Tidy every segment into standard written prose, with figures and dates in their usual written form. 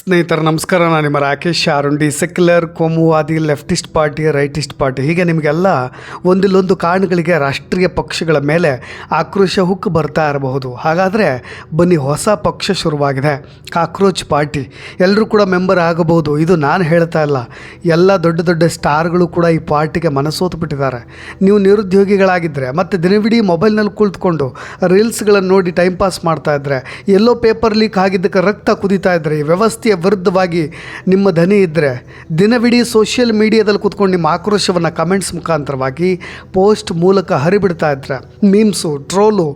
ಸ್ನೇಹಿತರು ನಮಸ್ಕಾರ. ನಾನು ನಿಮ್ಮ ರಾಕೇಶ್ ಆರುಂಡಿ. ಸೆಕ್ಯುಲರ್, ಕೋಮುವಾದಿ, ಲೆಫ್ಟಿಸ್ಟ್ ಪಾರ್ಟಿ, ರೈಟಿಸ್ಟ್ ಪಾರ್ಟಿ, ಹೀಗೆ ನಿಮಗೆಲ್ಲ ಒಂದಿಲ್ಲೊಂದು ಕಾರಣಗಳಿಗೆ ರಾಷ್ಟ್ರೀಯ ಪಕ್ಷಗಳ ಮೇಲೆ ಆಕ್ರೋಶ ಹುಕ್ಕು ಬರ್ತಾ ಇರಬಹುದು. ಹಾಗಾದರೆ ಬನ್ನಿ, ಹೊಸ ಪಕ್ಷ ಶುರುವಾಗಿದೆ, ಕಾಕ್ರೋಚ್ ಪಾರ್ಟಿ. ಎಲ್ಲರೂ ಕೂಡ ಮೆಂಬರ್ ಆಗಬಹುದು. ಇದು ನಾನು ಹೇಳ್ತಾ ಇಲ್ಲ, ಎಲ್ಲ ದೊಡ್ಡ ದೊಡ್ಡ ಸ್ಟಾರ್ಗಳು ಕೂಡ ಈ ಪಾರ್ಟಿಗೆ ಮನಸೋತು ಬಿಟ್ಟಿದ್ದಾರೆ. ನೀವು ನಿರುದ್ಯೋಗಿಗಳಾಗಿದ್ದರೆ ಮತ್ತು ದಿನವಿಡೀ ಮೊಬೈಲ್ನಲ್ಲಿ ಕುಳಿತುಕೊಂಡು ರೀಲ್ಸ್ಗಳನ್ನು ನೋಡಿ ಟೈಮ್ ಪಾಸ್ ಮಾಡ್ತಾ ಇದ್ದರೆ, ಎಲ್ಲೋ ಪೇಪರ್ ಲೀಕ್ ಆಗಿದ್ದಕ್ಕೆ ರಕ್ತ ಕುದೀತಾ ಇದ್ದರೆ, ಈ ವ್ಯವಸ್ಥೆಯ ವಿರುದ್ಧವಾಗಿ ನಿಮ್ಮ ಧ್ವನಿ ಇದ್ದರೆ, ದಿನವಿಡೀ ಸೋಷಿಯಲ್ ಮೀಡಿಯಾದಲ್ಲಿ ಕೂತ್ಕೊಂಡು ನಿಮ್ಮ ಆಕ್ರೋಶವನ್ನು ಕಮೆಂಟ್ಸ್ ಮುಖಾಂತರವಾಗಿ, ಪೋಸ್ಟ್ ಮೂಲಕ ಹರಿಬಿಡ್ತಾ ಇದ್ದರೆ, ಮೀಮ್ಸು, ಟ್ರೋಲು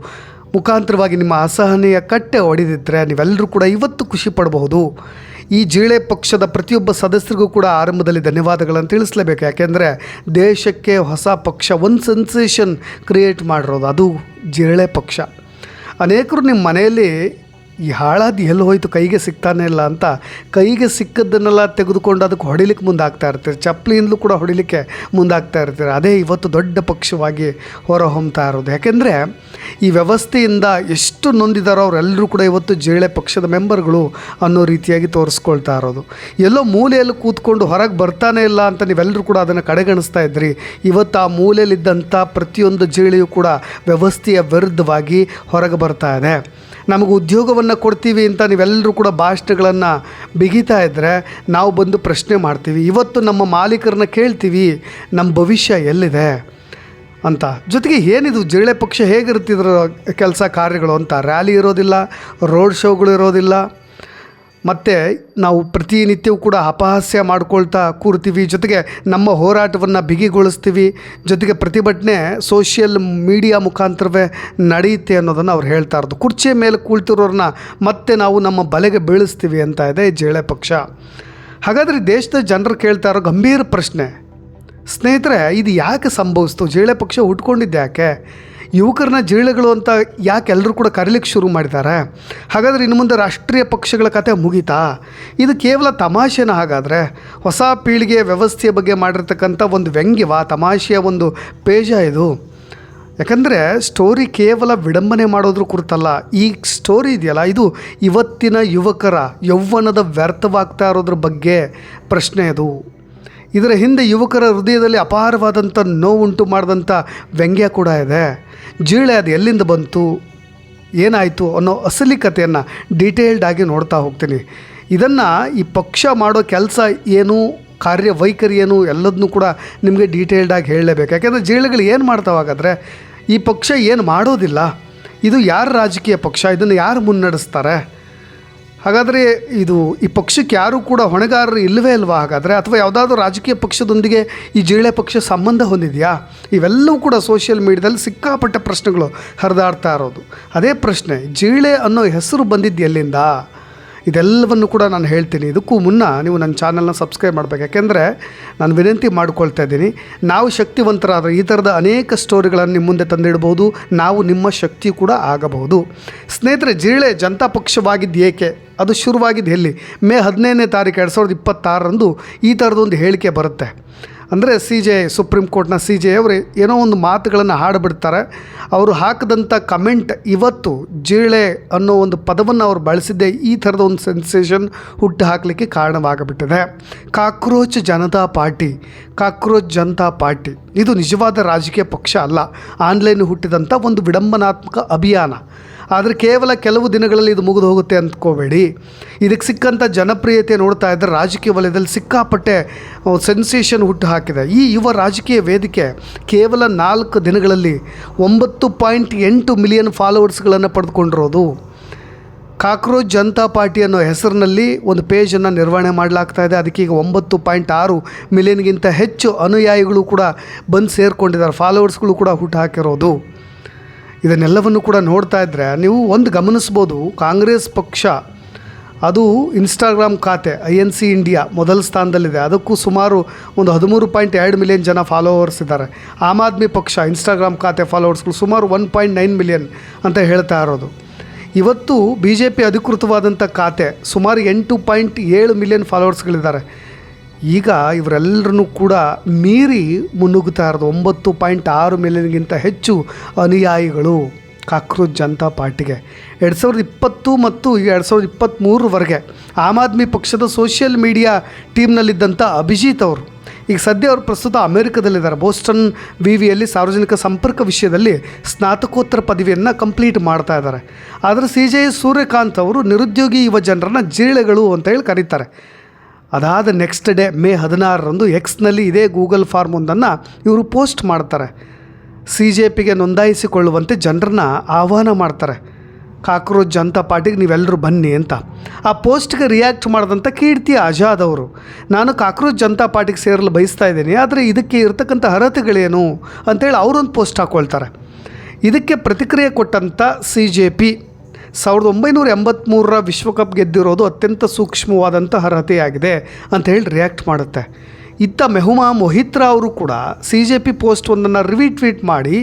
ಮುಖಾಂತರವಾಗಿ ನಿಮ್ಮ ಅಸಹನೆಯ ಕಟ್ಟೆ ಹೊಡೆದಿದ್ದರೆ, ನೀವೆಲ್ಲರೂ ಕೂಡ ಇವತ್ತು ಖುಷಿ ಪಡಬಹುದು. ಈ ಜೀಳೆ ಪಕ್ಷದ ಪ್ರತಿಯೊಬ್ಬ ಸದಸ್ಯರಿಗೂ ಕೂಡ ಆರಂಭದಲ್ಲಿ ಧನ್ಯವಾದಗಳನ್ನು ತಿಳಿಸಲೇಬೇಕು. ಯಾಕೆಂದರೆ ದೇಶಕ್ಕೆ ಹೊಸ ಪಕ್ಷ ಒಂದು ಸೆನ್ಸೇಷನ್ ಕ್ರಿಯೇಟ್ ಮಾಡಿರೋದು, ಅದು ಜೀಳೆ ಪಕ್ಷ. ಅನೇಕರು ನಿಮ್ಮ ಮನೆಯಲ್ಲಿ ಈ ಹಾಳಾದ ಎಲ್ಲಿ ಹೋಯ್ತು, ಕೈಗೆ ಸಿಗ್ತಾನೆ ಇಲ್ಲ ಅಂತ ಕೈಗೆ ಸಿಕ್ಕದ್ದನ್ನೆಲ್ಲ ತೆಗೆದುಕೊಂಡು ಅದಕ್ಕೆ ಹೊಡಿಲಿಕ್ಕೆ ಮುಂದಾಗ್ತಾ ಇರ್ತೀರಿ. ಚಪ್ಪಲಿಯಿಂದಲೂ ಕೂಡ ಹೊಡಿಲಿಕ್ಕೆ ಮುಂದಾಗ್ತಾ ಇರ್ತೀರಿ. ಅದೇ ಇವತ್ತು ದೊಡ್ಡ ಪಕ್ಷವಾಗಿ ಹೊರಹೊಮ್ತಾ ಇರೋದು. ಯಾಕೆಂದರೆ ಈ ವ್ಯವಸ್ಥೆಯಿಂದ ಎಷ್ಟು ನೊಂದಿದಾರೋ ಅವರೆಲ್ಲರೂ ಕೂಡ ಇವತ್ತು ಜೇಳೆ ಪಕ್ಷದ ಮೆಂಬರ್ಗಳು ಅನ್ನೋ ರೀತಿಯಾಗಿ ತೋರಿಸ್ಕೊಳ್ತಾ ಇರೋದು. ಎಲ್ಲೋ ಮೂಲೆಯಲ್ಲಿ ಕೂತ್ಕೊಂಡು ಹೊರಗೆ ಬರ್ತಾನೆ ಇಲ್ಲ ಅಂತ ನೀವೆಲ್ಲರೂ ಕೂಡ ಅದನ್ನು ಕಡೆಗಣಿಸ್ತಾ ಇದ್ರಿ. ಇವತ್ತು ಆ ಮೂಲೆಯಲ್ಲಿದ್ದಂಥ ಪ್ರತಿಯೊಂದು ಜೇಳೆಯೂ ಕೂಡ ವ್ಯವಸ್ಥೆಯ ವಿರುದ್ಧವಾಗಿ ಹೊರಗೆ ಬರ್ತಾ ಇದೆ. ನಮಗೆ ಉದ್ಯೋಗವನ್ನು ಕೊಡ್ತೀವಿ ಅಂತ ನೀವೆಲ್ಲರೂ ಕೂಡ ಭಾಷಣಗಳನ್ನು ಬಿಗಿತಾ ಇದ್ದರೆ, ನಾವು ಬಂದು ಪ್ರಶ್ನೆ ಮಾಡ್ತೀವಿ. ಇವತ್ತು ನಮ್ಮ ಮಾಲೀಕರನ್ನ ಕೇಳ್ತೀವಿ, ನಮ್ಮ ಭವಿಷ್ಯ ಎಲ್ಲಿದೆ ಅಂತ. ಜೊತೆಗೆ ಏನಿದು ಜೇಳೆ ಪಕ್ಷ ಹೇಗಿರ್ತಿದ್ರು ಕೆಲಸ ಕಾರ್ಯಗಳು ಅಂತ, ರ್ಯಾಲಿ ಇರೋದಿಲ್ಲ, ರೋಡ್ ಶೋಗಳು ಇರೋದಿಲ್ಲ, ಮತ್ತು ನಾವು ಪ್ರತಿನಿತ್ಯವೂ ಕೂಡ ಅಪಹಾಸ್ಯ ಮಾಡ್ಕೊಳ್ತಾ ಕೂರ್ತೀವಿ. ಜೊತೆಗೆ ನಮ್ಮ ಹೋರಾಟವನ್ನು ಬಿಗಿಗೊಳಿಸ್ತೀವಿ. ಜೊತೆಗೆ ಪ್ರತಿಭಟನೆ ಸೋಷಿಯಲ್ ಮೀಡಿಯಾ ಮುಖಾಂತರವೇ ನಡೆಯುತ್ತೆ ಅನ್ನೋದನ್ನು ಅವ್ರು ಹೇಳ್ತಾ ಇರೋದು. ಕುರ್ಚಿಯ ಮೇಲೆ ಕುಳಿತಿರೋರನ್ನ ಮತ್ತೆ ನಾವು ನಮ್ಮ ಬಲೆಗೆ ಬೀಳಿಸ್ತೀವಿ ಅಂತ ಇದೆ ಜೇಳೆ ಪಕ್ಷ. ಹಾಗಾದರೆ ದೇಶದ ಜನರು ಕೇಳ್ತಾ ಇರೋ ಗಂಭೀರ ಪ್ರಶ್ನೆ, ಸ್ನೇಹಿತರೆ, ಇದು ಯಾಕೆ ಸಂಭವಿಸ್ತು? ಜೇಳೆ ಪಕ್ಷ ಹುಟ್ಕೊಂಡಿದ್ದು ಯಾಕೆ? ಯುವಕರನ್ನ ಜೇಳೆಗಳು ಅಂತ ಯಾಕೆ ಎಲ್ಲರೂ ಕೂಡ ಕರೀಲಿಕ್ಕೆ ಶುರು ಮಾಡಿದ್ದಾರೆ? ಹಾಗಾದರೆ ಇನ್ನು ಮುಂದೆ ರಾಷ್ಟ್ರೀಯ ಪಕ್ಷಗಳ ಕತೆ ಮುಗೀತಾ? ಇದು ಕೇವಲ ತಮಾಷೆನ? ಹಾಗಾದರೆ ಹೊಸ ಪೀಳಿಗೆಯ ವ್ಯವಸ್ಥೆಯ ಬಗ್ಗೆ ಮಾಡಿರ್ತಕ್ಕಂಥ ಒಂದು ವ್ಯಂಗ್ಯವ, ತಮಾಷೆಯ ಒಂದು ಪೇಜ ಇದು? ಯಾಕಂದರೆ ಸ್ಟೋರಿ ಕೇವಲ ವಿಡಂಬನೆ ಮಾಡೋದ್ರ ಕುರಿತಲ್ಲ. ಈ ಸ್ಟೋರಿ ಇದೆಯಲ್ಲ, ಇದು ಇವತ್ತಿನ ಯುವಕರ ಯೌವನದ ವ್ಯರ್ಥವಾಗ್ತಾ ಇರೋದ್ರ ಬಗ್ಗೆ ಪ್ರಶ್ನೆ ಅದು. ಇದರ ಹಿಂದೆ ಯುವಕರ ಹೃದಯದಲ್ಲಿ ಅಪಾರವಾದಂಥ ನೋವುಂಟು ಮಾಡಿದಂಥ ವ್ಯಂಗ್ಯ ಕೂಡ ಇದೆ. ಜೀಳೆ ಅದು ಎಲ್ಲಿಂದ ಬಂತು, ಏನಾಯಿತು ಅನ್ನೋ ಅಸಲಿ ಕಥೆಯನ್ನು ಡೀಟೇಲ್ಡಾಗಿ ನೋಡ್ತಾ ಹೋಗ್ತೀನಿ. ಇದನ್ನು ಈ ಪಕ್ಷ ಮಾಡೋ ಕೆಲಸ ಏನು, ಕಾರ್ಯವೈಖರಿ ಏನು, ಎಲ್ಲದನ್ನೂ ಕೂಡ ನಿಮಗೆ ಡೀಟೇಲ್ಡಾಗಿ ಹೇಳಲೇಬೇಕು. ಯಾಕೆಂದರೆ ಜೀಳೆಗಳು ಏನು ಮಾಡ್ತಾವಾಗಾದರೆ, ಈ ಪಕ್ಷ ಏನು ಮಾಡೋದಿಲ್ಲ. ಇದು ಯಾರು ರಾಜಕೀಯ ಪಕ್ಷ, ಇದನ್ನು ಯಾರು ಮುನ್ನಡೆಸ್ತಾರೆ? ಹಾಗಾದರೆ ಈ ಪಕ್ಷಕ್ಕೆ ಯಾರೂ ಕೂಡ ಹೊಣೆಗಾರರು ಇಲ್ಲವೇ ಇಲ್ವಾ ಹಾಗಾದರೆ? ಅಥವಾ ಯಾವುದಾದ್ರೂ ರಾಜಕೀಯ ಪಕ್ಷದೊಂದಿಗೆ ಈ ಜೇಳೆ ಪಕ್ಷ ಸಂಬಂಧ ಹೊಂದಿದೆಯಾ? ಇವೆಲ್ಲವೂ ಕೂಡ ಸೋಷಿಯಲ್ ಮೀಡಿಯಾದಲ್ಲಿ ಸಿಕ್ಕಾಪಟ್ಟೆ ಪ್ರಶ್ನೆಗಳು ಹರಿದಾಡ್ತಾ ಇರೋದು. ಅದೇ ಪ್ರಶ್ನೆ, ಜೇಳೆ ಅನ್ನೋ ಹೆಸರು ಬಂದಿದ್ದು ಎಲ್ಲಿಂದ? ಇದೆಲ್ಲವನ್ನು ಕೂಡ ನಾನು ಹೇಳ್ತೀನಿ. ಇದಕ್ಕೂ ಮುನ್ನ ನೀವು ನನ್ನ ಚಾನಲ್ನ ಸಬ್ಸ್ಕ್ರೈಬ್ ಮಾಡಬೇಕು. ಯಾಕೆಂದರೆ ನಾನು ವಿನಂತಿ ಮಾಡ್ಕೊಳ್ತಾ ಇದ್ದೀನಿ, ನಾವು ಶಕ್ತಿವಂತರಾದರೆ ಈ ಥರದ ಅನೇಕ ಸ್ಟೋರಿಗಳನ್ನು ನಿಮ್ಮ ಮುಂದೆ ತಂದಿಡ್ಬೋದು. ನಾವು ನಿಮ್ಮ ಶಕ್ತಿ ಕೂಡ ಆಗಬಹುದು. ಸ್ನೇಹಿತರೆ, ಜೇಳೆ ಜನತಾ ಪಕ್ಷವಾಗಿದ್ದು ಏಕೆ? ಅದು ಶುರುವಾಗಿದ್ದು ಎಲ್ಲಿ? ಮೇ 15ನೇ ತಾರೀಕು 2026ರಂದು ಈ ಥರದೊಂದು ಹೇಳಿಕೆ ಬರುತ್ತೆ. ಅಂದರೆ CJI, ಸುಪ್ರೀಂ ಕೋರ್ಟ್ನ CJI ಅವರು ಏನೋ ಒಂದು ಮಾತುಗಳನ್ನು ಹಾಡಿಬಿಡ್ತಾರೆ. ಅವರು ಹಾಕಿದಂಥ ಕಮೆಂಟ್ ಇವತ್ತು ಜೇಳೆ ಅನ್ನೋ ಒಂದು ಪದವನ್ನು ಅವರು ಬಳಸಿದ್ದೇ ಈ ಥರದ ಒಂದು ಸೆನ್ಸೇಷನ್ ಹುಟ್ಟು ಹಾಕಲಿಕ್ಕೆ ಕಾರಣವಾಗಿಬಿಟ್ಟಿದೆ. ಕಾಕ್ರೋಚ್ ಜನತಾ ಪಾರ್ಟಿ ಇದು ನಿಜವಾದ ರಾಜಕೀಯ ಪಕ್ಷ ಅಲ್ಲ. ಆನ್ಲೈನ್ ಹುಟ್ಟಿದಂಥ ಒಂದು ವಿಡಂಬನಾತ್ಮಕ ಅಭಿಯಾನ. ಆದರೆ ಕೇವಲ ಕೆಲವು ದಿನಗಳಲ್ಲಿ ಇದು ಮುಗಿದು ಹೋಗುತ್ತೆ ಅಂದ್ಕೋಬೇಡಿ. ಇದಕ್ಕೆ ಸಿಕ್ಕಂಥ ಜನಪ್ರಿಯತೆ ನೋಡ್ತಾ ಇದ್ದರೆ ರಾಜಕೀಯ ವಲಯದಲ್ಲಿ ಸಿಕ್ಕಾಪಟ್ಟೆ ಸೆನ್ಸೇಷನ್ ಹುಟ್ಟು ಹಾಕಿದೆ. ಈ ಯುವ ರಾಜಕೀಯ ವೇದಿಕೆ ಕೇವಲ 4 ದಿನಗಳಲ್ಲಿ 9.8 ಮಿಲಿಯನ್ ಫಾಲೋವರ್ಸ್ಗಳನ್ನು ಪಡೆದುಕೊಂಡಿರೋದು. ಕಾಕ್ರೋಚ್ ಜನತಾ ಪಾರ್ಟಿ ಅನ್ನೋ ಹೆಸರಿನಲ್ಲಿ ಒಂದು ಪೇಜನ್ನು ನಿರ್ವಹಣೆ ಮಾಡಲಾಗ್ತಾ ಇದೆ. ಅದಕ್ಕೀಗ 9.6 ಮಿಲಿಯನ್ಗಿಂತ ಹೆಚ್ಚು ಅನುಯಾಯಿಗಳು ಕೂಡ ಬಂದು ಸೇರಿಕೊಂಡಿದ್ದಾರೆ. ಫಾಲೋವರ್ಸ್ಗಳು ಕೂಡ ಹುಟ್ಟು ಹಾಕಿರೋದು. ಇದನ್ನೆಲ್ಲವನ್ನು ಕೂಡ ನೋಡ್ತಾ ಇದ್ದರೆ ನೀವು ಒಂದು ಗಮನಿಸ್ಬೋದು, ಕಾಂಗ್ರೆಸ್ ಪಕ್ಷ ಅದು ಇನ್ಸ್ಟಾಗ್ರಾಮ್ ಖಾತೆ INC ಇಂಡಿಯಾ ಮೊದಲ ಸ್ಥಾನದಲ್ಲಿದೆ. ಅದಕ್ಕೂ ಸುಮಾರು ಒಂದು 13.2 ಮಿಲಿಯನ್ ಜನ ಫಾಲೋವರ್ಸ್ ಇದ್ದಾರೆ. ಆಮ್ ಆದ್ಮಿ ಪಕ್ಷ ಇನ್ಸ್ಟಾಗ್ರಾಮ್ ಖಾತೆ ಫಾಲೋವರ್ಸ್ಗಳು ಸುಮಾರು 1.9 ಮಿಲಿಯನ್ ಅಂತ ಹೇಳ್ತಾ ಇರೋದು. ಇವತ್ತು BJP ಅಧಿಕೃತವಾದಂಥ ಖಾತೆ ಸುಮಾರು 8.7 ಮಿಲಿಯನ್ ಫಾಲೋವರ್ಸ್ಗಳಿದ್ದಾರೆ. ಈಗ ಇವರೆಲ್ಲರನ್ನೂ ಕೂಡ ಮೀರಿ ಮುನ್ನುಗ್ಗುತ್ತಾ ಇರೋದು 9.6 ಮಿಲಿಯನ್ಗಿಂತ ಹೆಚ್ಚು ಅನುಯಾಯಿಗಳು. ಕಾಕ್ರೋಚ್ ಜನತಾ ಪಾರ್ಟಿಗೆ 2020 ಮತ್ತು 2023ವರೆಗೆ ಆಮ್ ಆದ್ಮಿ ಪಕ್ಷದ ಸೋಷಿಯಲ್ ಮೀಡಿಯಾ ಟೀಮ್ನಲ್ಲಿದ್ದಂಥ ಅಭಿಜಿತ್ ಅವರು ಈಗ ಸದ್ಯ ಅವರು ಪ್ರಸ್ತುತ ಅಮೆರಿಕದಲ್ಲಿದ್ದಾರೆ. ಬೋಸ್ಟನ್ ವಿವಿಯಲ್ಲಿ ಸಾರ್ವಜನಿಕ ಸಂಪರ್ಕ ವಿಷಯದಲ್ಲಿ ಸ್ನಾತಕೋತ್ತರ ಪದವಿಯನ್ನು ಕಂಪ್ಲೀಟ್ ಮಾಡ್ತಾ ಇದ್ದಾರೆ. ಆದರೆ CJ ಸೂರ್ಯಕಾಂತ್ ಅವರು ನಿರುದ್ಯೋಗಿ ಯುವ ಜನರನ್ನು ಜಿರಳೆಗಳು ಅಂತ ಹೇಳಿ ಕರೀತಾರೆ. ಅದಾದ ನೆಕ್ಸ್ಟ್ ಡೇ ಮೇ 16ರಂದು ಎಕ್ಸ್ನಲ್ಲಿ ಇದೇ ಗೂಗಲ್ ಫಾರ್ಮ್ ಒಂದನ್ನು ಇವರು ಪೋಸ್ಟ್ ಮಾಡ್ತಾರೆ. CJPಗೆ ನೋಂದಾಯಿಸಿಕೊಳ್ಳುವಂತೆ ಜನರನ್ನ ಆಹ್ವಾನ ಮಾಡ್ತಾರೆ. ಕಾಕ್ರೋಚ್ ಜನತಾ ಪಾರ್ಟಿಗೆ ನೀವೆಲ್ಲರೂ ಬನ್ನಿ ಅಂತ. ಆ ಪೋಸ್ಟ್ಗೆ ರಿಯಾಕ್ಟ್ ಮಾಡಿದಂಥ ಕೀರ್ತಿ ಆಜಾದ್ ಅವರು, ನಾನು ಕಾಕ್ರೋಚ್ ಜನತಾ ಪಾರ್ಟಿಗೆ ಸೇರಲು ಬಯಸ್ತಾ ಇದ್ದೀನಿ, ಆದರೆ ಇದಕ್ಕೆ ಇರತಕ್ಕಂಥ ಅರ್ಹತೆಗಳೇನು ಅಂತೇಳಿ ಅವರೊಂದು ಪೋಸ್ಟ್ ಹಾಕ್ಕೊಳ್ತಾರೆ. ಇದಕ್ಕೆ ಪ್ರತಿಕ್ರಿಯೆ ಕೊಟ್ಟಂಥ CJP 1983ರ ವಿಶ್ವಕಪ್ ಗೆದ್ದಿರೋದು ಅತ್ಯಂತ ಸೂಕ್ಷ್ಮವಾದಂಥ ಅರ್ಹತೆಯಾಗಿದೆ ಅಂತ ಹೇಳಿ ರಿಯಾಕ್ಟ್ ಮಾಡುತ್ತೆ. ಇತ್ತ ಮೆಹುಮಾ ಮೊಹಿತ್ರಾ ಅವರು ಕೂಡ CJP ಪೋಸ್ಟ್ ಒಂದನ್ನು ರಿಟ್ವೀಟ್ ಮಾಡಿ,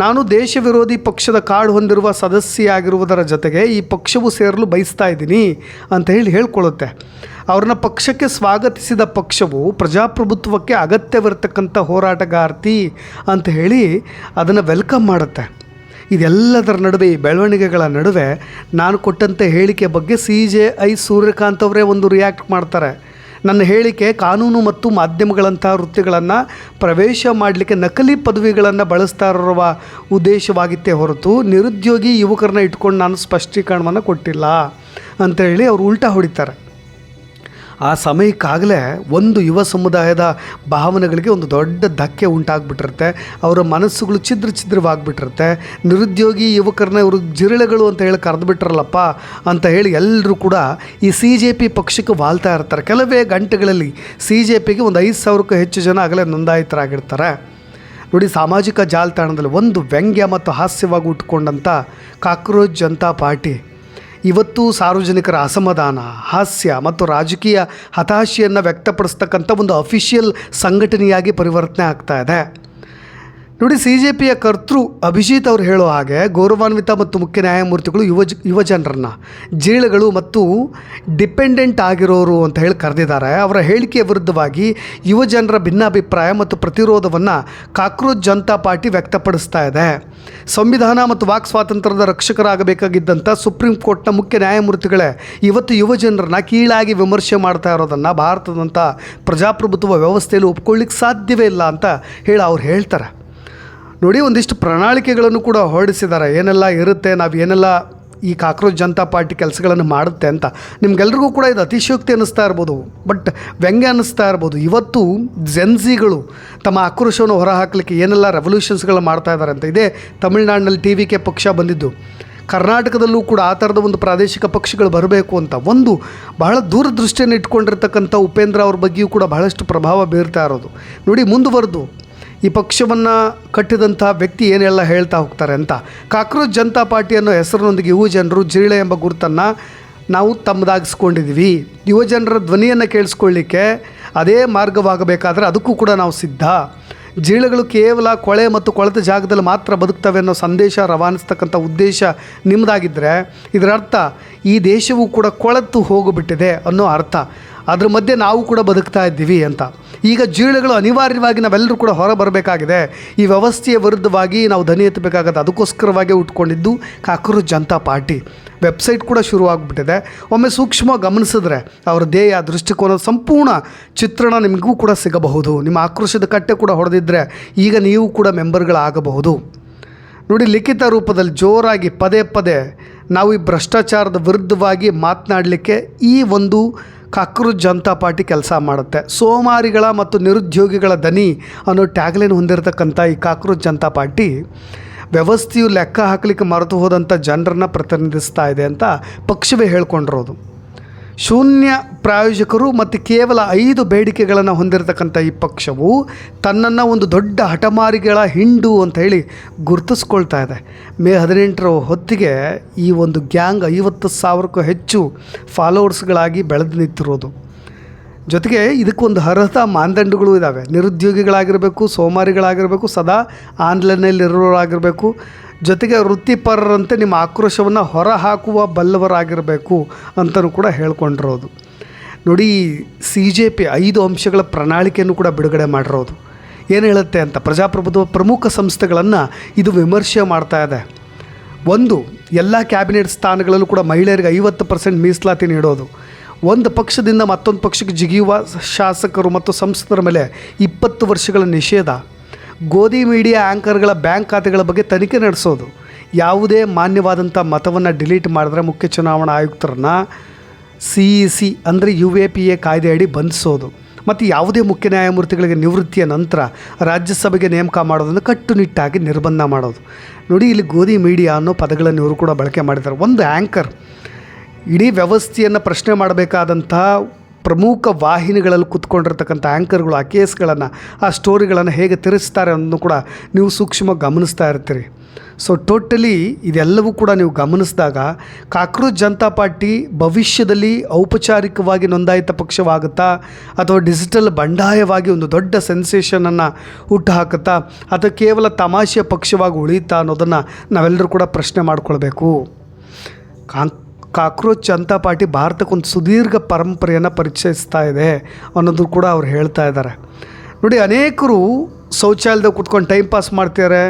ನಾನು ದೇಶ ವಿರೋಧಿ ಪಕ್ಷದ ಕಾರ್ಡ್ ಹೊಂದಿರುವ ಸದಸ್ಯೆಯಾಗಿರುವುದರ ಜೊತೆಗೆ ಈ ಪಕ್ಷವು ಸೇರಲು ಬಯಸ್ತಾ ಇದ್ದೀನಿ ಅಂತ ಹೇಳಿ ಹೇಳ್ಕೊಳ್ಳುತ್ತೆ. ಅವ್ರನ್ನ ಪಕ್ಷಕ್ಕೆ ಸ್ವಾಗತಿಸಿದ ಪಕ್ಷವು ಪ್ರಜಾಪ್ರಭುತ್ವಕ್ಕೆ ಅಗತ್ಯವಿರತಕ್ಕಂಥ ಹೋರಾಟಗಾರ್ತಿ ಅಂತ ಹೇಳಿ ಅದನ್ನು ವೆಲ್ಕಮ್ ಮಾಡುತ್ತೆ. ಇದೆಲ್ಲದರ ನಡುವೆ, ಈ ಬೆಳವಣಿಗೆಗಳ ನಡುವೆ ನಾನು ಕೊಟ್ಟಂಥ ಹೇಳಿಕೆ ಬಗ್ಗೆ CJ ಸೂರ್ಯಕಾಂತ್ ಅವರೇ ಒಂದು ರಿಯಾಕ್ಟ್ ಮಾಡ್ತಾರೆ. ನನ್ನ ಹೇಳಿಕೆ ಕಾನೂನು ಮತ್ತು ಮಾಧ್ಯಮಗಳಂಥ ವೃತ್ತಿಗಳನ್ನು ಪ್ರವೇಶ ಮಾಡಲಿಕ್ಕೆ ನಕಲಿ ಪದವಿಗಳನ್ನು ಬಳಸ್ತಾ ಇರುವ ಉದ್ದೇಶವಾಗಿತ್ತೇ ಹೊರತು ನಿರುದ್ಯೋಗಿ ಯುವಕರನ್ನ ಇಟ್ಕೊಂಡು ನಾನು ಸ್ಪಷ್ಟೀಕರಣವನ್ನು ಕೊಟ್ಟಿಲ್ಲ ಅಂತೇಳಿ ಅವರು ಉಲ್ಟಾ ಹೊಡಿತಾರೆ. ಆ ಸಮಯಕ್ಕಾಗಲೇ ಒಂದು ಯುವ ಸಮುದಾಯದ ಭಾವನೆಗಳಿಗೆ ಒಂದು ದೊಡ್ಡ ಧಕ್ಕೆ ಉಂಟಾಗ್ಬಿಟ್ಟಿರುತ್ತೆ. ಅವರ ಮನಸ್ಸುಗಳು ಛಿದ್ರವಾಗಿಬಿಟ್ಟಿರುತ್ತೆ. ನಿರುದ್ಯೋಗಿ ಯುವಕರನ್ನ ಇವರು ಜಿರಳೆಗಳು ಅಂತ ಹೇಳಿ ಕರೆದುಬಿಟ್ರಲ್ಲಪ್ಪ ಅಂತ ಹೇಳಿ ಎಲ್ಲರೂ ಕೂಡ ಈ CJP ಪಕ್ಷಕ್ಕೆ ವಾಲ್ತಾ ಇರ್ತಾರೆ. ಕೆಲವೇ ಗಂಟೆಗಳಲ್ಲಿ CJPಗೆ ಒಂದು 5,000ಕ್ಕೂ ಹೆಚ್ಚು ಜನ ಆಗಲೇ ನೋಂದಾಯಿತರಾಗಿರ್ತಾರೆ. ನೋಡಿ, ಸಾಮಾಜಿಕ ಜಾಲತಾಣದಲ್ಲಿ ಒಂದು ವ್ಯಂಗ್ಯ ಮತ್ತು ಹಾಸ್ಯವಾಗಿ ಉಟ್ಕೊಂಡಂಥ ಕಾಕ್ರೋಚ್ ಜನತಾ ಪಾರ್ಟಿ ಇವತ್ತು ಸಾರ್ವಜನಿಕರ ಅಸಮಾಧಾನ, ಹಾಸ್ಯ ಮತ್ತು ರಾಜಕೀಯ ಹತಾಶೆಯನ್ನು ವ್ಯಕ್ತಪಡಿಸ್ತಕ್ಕಂಥ ಒಂದು ಅಫಿಷಿಯಲ್ ಸಂಘಟನೆಯಾಗಿ ಪರಿವರ್ತನೆ ಆಗ್ತಾ ಇದೆ. ನೋಡಿ, CJPಯ ಕರ್ತೃ ಅಭಿಜಿತ್ ಅವರು ಹೇಳೋ ಹಾಗೆ ಗೌರವಾನ್ವಿತ ಮತ್ತು ಮುಖ್ಯ ನ್ಯಾಯಮೂರ್ತಿಗಳು ಯುವ ಜನರನ್ನು ಜೀಳುಗಳು ಮತ್ತು ಡಿಪೆಂಡೆಂಟ್ ಆಗಿರೋರು ಅಂತ ಹೇಳಿ ಕರೆದಿದ್ದಾರೆ. ಅವರ ಹೇಳಿಕೆಯ ವಿರುದ್ಧವಾಗಿ ಯುವ ಜನರ ಭಿನ್ನಾಭಿಪ್ರಾಯ ಮತ್ತು ಪ್ರತಿರೋಧವನ್ನು ಕಾಕ್ರೋಚ್ ಜನತಾ ಪಾರ್ಟಿ ವ್ಯಕ್ತಪಡಿಸ್ತಾ ಇದೆ. ಸಂವಿಧಾನ ಮತ್ತು ವಾಕ್ ಸ್ವಾತಂತ್ರ್ಯದ ರಕ್ಷಕರಾಗಬೇಕಾಗಿದ್ದಂಥ ಸುಪ್ರೀಂ ಕೋರ್ಟ್ನ ಮುಖ್ಯ ನ್ಯಾಯಮೂರ್ತಿಗಳೇ ಇವತ್ತು ಯುವ ಜನರನ್ನ ಕೀಳಾಗಿ ವಿಮರ್ಶೆ ಮಾಡ್ತಾ ಇರೋದನ್ನು ಭಾರತದಂಥ ಪ್ರಜಾಪ್ರಭುತ್ವ ವ್ಯವಸ್ಥೆಯಲ್ಲಿ ಒಪ್ಕೊಳ್ಳಿಕ್ಕೆ ಸಾಧ್ಯವೇ ಇಲ್ಲ ಅಂತ ಹೇಳಿ ಅವ್ರು ಹೇಳ್ತಾರೆ. ನೋಡಿ, ಒಂದಿಷ್ಟು ಪ್ರಣಾಳಿಕೆಗಳನ್ನು ಕೂಡ ಹೊರಡಿಸಿದ್ದಾರೆ. ಏನೆಲ್ಲ ಇರುತ್ತೆ, ನಾವು ಏನೆಲ್ಲ ಈ ಕಾಕ್ರೋಚ್ ಜನತಾ ಪಾರ್ಟಿ ಕೆಲಸಗಳನ್ನು ಮಾಡುತ್ತೆ ಅಂತ. ನಿಮ್ಗೆಲ್ರಿಗೂ ಕೂಡ ಇದು ಅತಿಶಯೋಕ್ತಿ ಅನ್ನಿಸ್ತಾ ಇರ್ಬೋದು, ಬಟ್ ವ್ಯಂಗ್ಯ ಅನ್ನಿಸ್ತಾ ಇರ್ಬೋದು. ಇವತ್ತು ಜೆನ್ಸಿಗಳು ತಮ್ಮ ಆಕ್ರೋಶವನ್ನು ಹೊರಹಾಕಲಿಕ್ಕೆ ಏನೆಲ್ಲ ರೆವಲ್ಯೂಷನ್ಸ್ಗಳು ಮಾಡ್ತಾ ಇದ್ದಾರೆ ಅಂತ. ಇದೇ ತಮಿಳುನಾಡಿನಲ್ಲಿ TVK ಪಕ್ಷ ಬಂದಿದ್ದು. ಕರ್ನಾಟಕದಲ್ಲೂ ಕೂಡ ಆ ಥರದ ಒಂದು ಪ್ರಾದೇಶಿಕ ಪಕ್ಷಗಳು ಬರಬೇಕು ಅಂತ ಒಂದು ಬಹಳ ದೂರದೃಷ್ಟಿಯನ್ನು ಇಟ್ಕೊಂಡಿರ್ತಕ್ಕಂಥ ಉಪೇಂದ್ರ ಅವ್ರ ಬಗ್ಗೆಯೂ ಕೂಡ ಬಹಳಷ್ಟು ಪ್ರಭಾವ ಬೀರ್ತಾ ಇರೋದು. ನೋಡಿ, ಮುಂದುವರೆದು ಈ ಪಕ್ಷವನ್ನು ಕಟ್ಟಿದಂಥ ವ್ಯಕ್ತಿ ಏನೆಲ್ಲ ಹೇಳ್ತಾ ಹೋಗ್ತಾರೆ ಅಂತ. ಕಾಕ್ರೋಚ್ ಜನತಾ ಪಾರ್ಟಿ ಅನ್ನೋ ಹೆಸರಿನೊಂದಿಗೆ ಯುವ ಜನರು ಜಿರಳೆ ಎಂಬ ಗುರುತನ್ನು ನಾವು ತಮ್ಮದಾಗಿಸ್ಕೊಂಡಿದ್ದೀವಿ. ಯುವ ಜನರ ಧ್ವನಿಯನ್ನು ಕೇಳಿಸ್ಕೊಳ್ಳಿಕ್ಕೆ ಅದೇ ಮಾರ್ಗವಾಗಬೇಕಾದ್ರೆ ಅದಕ್ಕೂ ಕೂಡ ನಾವು ಸಿದ್ಧ. ಜಿರಳೆಗಳು ಕೇವಲ ಕೊಳೆ ಮತ್ತು ಕೊಳೆತ ಜಾಗದಲ್ಲಿ ಮಾತ್ರ ಬದುಕ್ತವೆ ಅನ್ನೋ ಸಂದೇಶ ರವಾನಿಸ್ತಕ್ಕಂಥ ಉದ್ದೇಶ ನಿಮ್ಮದಾಗಿದ್ದರೆ ಇದರ ಅರ್ಥ ಈ ದೇಶವೂ ಕೂಡ ಕೊಳೆತು ಹೋಗಿಬಿಟ್ಟಿದೆ ಅನ್ನೋ ಅರ್ಥ. ಅದ್ರ ಮಧ್ಯೆ ನಾವು ಕೂಡ ಬದುಕ್ತಾ ಇದ್ದೀವಿ ಅಂತ. ಈಗ ಜಿರಳೆಗಳು ಅನಿವಾರ್ಯವಾಗಿ ನಾವೆಲ್ಲರೂ ಕೂಡ ಹೊರ ಬರಬೇಕಾಗಿದೆ. ಈ ವ್ಯವಸ್ಥೆಯ ವಿರುದ್ಧವಾಗಿ ನಾವು ಧ್ವನಿ ಎತ್ತಬೇಕಾಗತ್ತೆ. ಅದಕ್ಕೋಸ್ಕರವಾಗಿ ಉಟ್ಕೊಂಡಿದ್ದು ಕಾಕ್ರೋಚ್ ಜನತಾ ಪಾರ್ಟಿ. ವೆಬ್ಸೈಟ್ ಕೂಡ ಶುರುವಾಗ್ಬಿಟ್ಟಿದೆ. ಒಮ್ಮೆ ಸೂಕ್ಷ್ಮವಾಗಿ ಗಮನಿಸಿದ್ರೆ ಅವರ ಧ್ಯೇಯ, ದೃಷ್ಟಿಕೋನದ ಸಂಪೂರ್ಣ ಚಿತ್ರಣ ನಿಮಗೂ ಕೂಡ ಸಿಗಬಹುದು. ನಿಮ್ಮ ಆಕ್ರೋಶದ ಕಟ್ಟೆ ಕೂಡ ಹೊಡೆದಿದ್ದರೆ ಈಗ ನೀವು ಕೂಡ ಮೆಂಬರ್ಗಳಾಗಬಹುದು. ನೋಡಿ, ಲಿಖಿತ ರೂಪದಲ್ಲಿ ಜೋರಾಗಿ ಪದೇ ಪದೇ ನಾವು ಈ ಭ್ರಷ್ಟಾಚಾರದ ವಿರುದ್ಧವಾಗಿ ಮಾತನಾಡಲಿಕ್ಕೆ ಈ ಒಂದು ಕಾಕ್ರೋಚ್ ಜನತಾ ಪಾರ್ಟಿ ಕೆಲಸ ಮಾಡುತ್ತೆ. ಸೋಮಾರಿಗಳ ಮತ್ತು ನಿರುದ್ಯೋಗಿಗಳ ದನಿ ಅನ್ನೋ ಟ್ಯಾಗ್ಲೈನ್ ಹೊಂದಿರತಕ್ಕಂಥ ಈ ಕಾಕ್ರೋಚ್ ಜನತಾ ಪಾರ್ಟಿ ವ್ಯವಸ್ಥೆಯು ಲೆಕ್ಕ ಹಾಕಲಿಕ್ಕೆ ಮರೆತು ಹೋದಂಥ ಜನರನ್ನು ಪ್ರತಿನಿಧಿಸ್ತಾ ಇದೆ ಅಂತ ಪಕ್ಷವೇ ಹೇಳ್ಕೊಂಡಿರೋದು. ಶೂನ್ಯ ಪ್ರಾಯೋಜಕರು ಮತ್ತು ಕೇವಲ 5 ಬೇಡಿಕೆಗಳನ್ನು ಹೊಂದಿರತಕ್ಕಂಥ ಈ ಪಕ್ಷವು ತನ್ನನ್ನು ಒಂದು ದೊಡ್ಡ ಹಠಮಾರಿಗಳ ಹಿಂಡು ಅಂತ ಹೇಳಿ ಗುರುತಿಸ್ಕೊಳ್ತಾ ಇದೆ. ಮೇ 18ರ ಹೊತ್ತಿಗೆ ಈ ಒಂದು ಗ್ಯಾಂಗ್ 50,000ಕ್ಕೂ ಹೆಚ್ಚು ಫಾಲೋವರ್ಸ್ಗಳಾಗಿ ಬೆಳೆದು ನಿಂತಿರೋದು. ಜೊತೆಗೆ ಇದಕ್ಕೊಂದು ಅರ್ಹತಾ ಮಾನದಂಡಗಳು ಇದ್ದಾವೆ. ನಿರುದ್ಯೋಗಿಗಳಾಗಿರಬೇಕು, ಸೋಮಾರಿಗಳಾಗಿರಬೇಕು, ಸದಾ ಆನ್ಲೈನಲ್ಲಿರೋರಾಗಿರಬೇಕು, ಜೊತೆಗೆ ವೃತ್ತಿಪರರಂತೆ ನಿಮ್ಮ ಆಕ್ರೋಶವನ್ನು ಹೊರಹಾಕುವ ಬಲ್ಲವರಾಗಿರಬೇಕು ಅಂತಲೂ ಕೂಡ ಹೇಳ್ಕೊಂಡಿರೋದು. ನೋಡಿ, CJP 5 ಅಂಶಗಳ ಪ್ರಣಾಳಿಕೆಯನ್ನು ಕೂಡ ಬಿಡುಗಡೆ ಮಾಡಿರೋದು. ಏನು ಹೇಳುತ್ತೆ ಅಂತ, ಪ್ರಜಾಪ್ರಭುತ್ವ ಪ್ರಮುಖ ಸಂಸ್ಥೆಗಳನ್ನು ಇದು ವಿಮರ್ಶೆ ಮಾಡ್ತಾ ಇದೆ. ಒಂದು, ಎಲ್ಲ ಕ್ಯಾಬಿನೆಟ್ ಸ್ಥಾನಗಳಲ್ಲೂ ಕೂಡ ಮಹಿಳೆಯರಿಗೆ 50% ಮೀಸಲಾತಿ ನೀಡೋದು. ಒಂದು ಪಕ್ಷದಿಂದ ಮತ್ತೊಂದು ಪಕ್ಷಕ್ಕೆ ಜಿಗಿಯುವ ಶಾಸಕರು ಮತ್ತು ಸಂಸದರ ಮೇಲೆ 20 ವರ್ಷಗಳ ನಿಷೇಧ. ಗೋಧಿ ಮೀಡಿಯಾ ಆ್ಯಂಕರ್ಗಳ ಬ್ಯಾಂಕ್ ಖಾತೆಗಳ ಬಗ್ಗೆ ತನಿಖೆ ನಡೆಸೋದು. ಯಾವುದೇ ಮಾನ್ಯವಾದಂಥ ಮತವನ್ನು ಡಿಲೀಟ್ ಮಾಡಿದ್ರೆ ಮುಖ್ಯ ಚುನಾವಣಾ ಆಯುಕ್ತರನ್ನು CEC ಅಂದರೆ UAPA ಕಾಯ್ದೆ ಅಡಿ ಬಂಧಿಸೋದು. ಮತ್ತು ಯಾವುದೇ ಮುಖ್ಯ ನ್ಯಾಯಮೂರ್ತಿಗಳಿಗೆ ನಿವೃತ್ತಿಯ ನಂತರ ರಾಜ್ಯಸಭೆಗೆ ನೇಮಕ ಮಾಡೋದನ್ನು ಕಟ್ಟುನಿಟ್ಟಾಗಿ ನಿರ್ಬಂಧ ಮಾಡೋದು. ನೋಡಿ, ಇಲ್ಲಿ ಗೋಧಿ ಮೀಡಿಯಾ ಅನ್ನೋ ಪದಗಳನ್ನು ಇವರು ಕೂಡ ಬಳಕೆ ಮಾಡಿದ್ದಾರೆ. ಒಂದು ಆ್ಯಂಕರ್ ಇಡೀ ವ್ಯವಸ್ಥೆಯನ್ನು ಪ್ರಶ್ನೆ ಮಾಡಬೇಕಾದಂಥ ಪ್ರಮುಖ ವಾಹಿನಿಗಳಲ್ಲಿ ಕೂತ್ಕೊಂಡಿರ್ತಕ್ಕಂಥ ಆ್ಯಂಕರ್ಗಳು ಆ ಕೇಸ್ಗಳನ್ನು, ಆ ಸ್ಟೋರಿಗಳನ್ನು ಹೇಗೆ ತಿರುಗಿಸ್ತಾರೆ ಅನ್ನೋದನ್ನು ಕೂಡ ನೀವು ಸೂಕ್ಷ್ಮವಾಗಿ ಗಮನಿಸ್ತಾ ಇರ್ತೀರಿ. ಸೊ ಟೋಟಲಿ ಇದೆಲ್ಲವೂ ಕೂಡ ನೀವು ಗಮನಿಸಿದಾಗ ಕಾಕ್ರೋಚ್ ಜನತಾ ಪಾರ್ಟಿ ಭವಿಷ್ಯದಲ್ಲಿ ಔಪಚಾರಿಕವಾಗಿ ನೋಂದಾಯಿತ ಪಕ್ಷವಾಗುತ್ತಾ ಅಥವಾ ಡಿಜಿಟಲ್ ಬಂಡಾಯವಾಗಿ ಒಂದು ದೊಡ್ಡ ಸೆನ್ಸೇಷನನ್ನು ಹುಟ್ಟುಹಾಕುತ್ತಾ ಅಥವಾ ಕೇವಲ ತಮಾಷೆಯ ಪಕ್ಷವಾಗಿ ಉಳಿಯುತ್ತಾ ಅನ್ನೋದನ್ನು ನಾವೆಲ್ಲರೂ ಕೂಡ ಪ್ರಶ್ನೆ ಮಾಡಿಕೊಳ್ಬೇಕು. ಕಾಕ್ರೋಚ್ ಜನತಾ ಪಾರ್ಟಿ ಭಾರತಕ್ಕೊಂದು ಸುದೀರ್ಘ ಪರಂಪರೆಯನ್ನು ಪರಿಚಯಿಸ್ತಾ ಇದೆ ಅನ್ನೋದು ಕೂಡ ಅವ್ರು ಹೇಳ್ತಾ ಇದ್ದಾರೆ. ನೋಡಿ, ಅನೇಕರು ಶೌಚಾಲಯದಾಗ ಕೂತ್ಕೊಂಡು ಟೈಮ್ ಪಾಸ್ ಮಾಡ್ತಿದ್ದಾರೆ,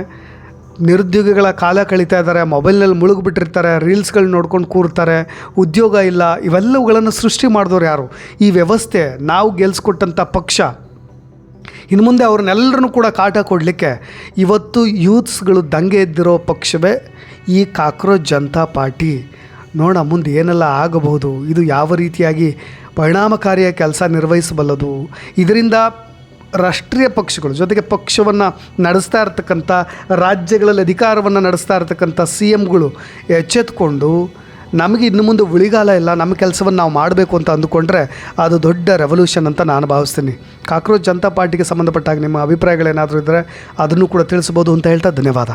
ನಿರುದ್ಯೋಗಿಗಳ ಕಾಲ ಕಳೀತಾ ಇದ್ದಾರೆ, ಮೊಬೈಲ್ನಲ್ಲಿ ಮುಳುಗಿಬಿಟ್ಟಿರ್ತಾರೆ, ರೀಲ್ಸ್ಗಳನ್ನ ನೋಡ್ಕೊಂಡು ಕೂರ್ತಾರೆ, ಉದ್ಯೋಗ ಇಲ್ಲ. ಇವೆಲ್ಲವುಗಳನ್ನು ಸೃಷ್ಟಿ ಮಾಡಿದವ್ರು ಯಾರು? ಈ ವ್ಯವಸ್ಥೆ, ನಾವು ಗೆಲ್ಸ್ಕೊಟ್ಟಂಥ ಪಕ್ಷ. ಇನ್ನು ಮುಂದೆ ಅವ್ರನ್ನೆಲ್ಲರನ್ನೂ ಕೂಡ ಕಾಟ ಕೊಡಲಿಕ್ಕೆ ಇವತ್ತು ಯೂತ್ಸ್ಗಳು ದಂಗೆ ಎದ್ದಿರೋ ಪಕ್ಷವೇ ಈ ಕಾಕ್ರೋಚ್ ಜನತಾ ಪಾರ್ಟಿ. ನೋಡ ಮುಂದೆ ಏನೆಲ್ಲ ಆಗಬಹುದು, ಇದು ಯಾವ ರೀತಿಯಾಗಿ ಪರಿಣಾಮಕಾರಿಯಾಗಿ ಕೆಲಸ ನಿರ್ವಹಿಸಬಲ್ಲದು. ಇದರಿಂದ ರಾಷ್ಟ್ರೀಯ ಪಕ್ಷಗಳು ಜೊತೆಗೆ ಪಕ್ಷವನ್ನು ನಡೆಸ್ತಾ ಇರ್ತಕ್ಕಂಥ, ರಾಜ್ಯಗಳಲ್ಲಿ ಅಧಿಕಾರವನ್ನು ನಡೆಸ್ತಾ ಇರ್ತಕ್ಕಂಥ CMಗಳು ಎಚ್ಚೆತ್ಕೊಂಡು ನಮಗೆ ಇನ್ನು ಮುಂದೆ ಉಳಿಗಾಲ ಇಲ್ಲ, ನಮ್ಮ ಕೆಲಸವನ್ನು ನಾವು ಮಾಡಬೇಕು ಅಂತ ಅಂದುಕೊಂಡ್ರೆ ಅದು ದೊಡ್ಡ ರೆವಲ್ಯೂಷನ್ ಅಂತ ನಾನು ಭಾವಿಸ್ತೀನಿ. ಕಾಕ್ರೋಚ್ ಜನತಾ ಪಾರ್ಟಿಗೆ ಸಂಬಂಧಪಟ್ಟಾಗ ನಿಮ್ಮ ಅಭಿಪ್ರಾಯಗಳೇನಾದರೂ ಇದ್ದರೆ ಅದನ್ನು ಕೂಡ ತಿಳಿಸ್ಬೋದು ಅಂತ ಹೇಳ್ತಾ ಧನ್ಯವಾದ.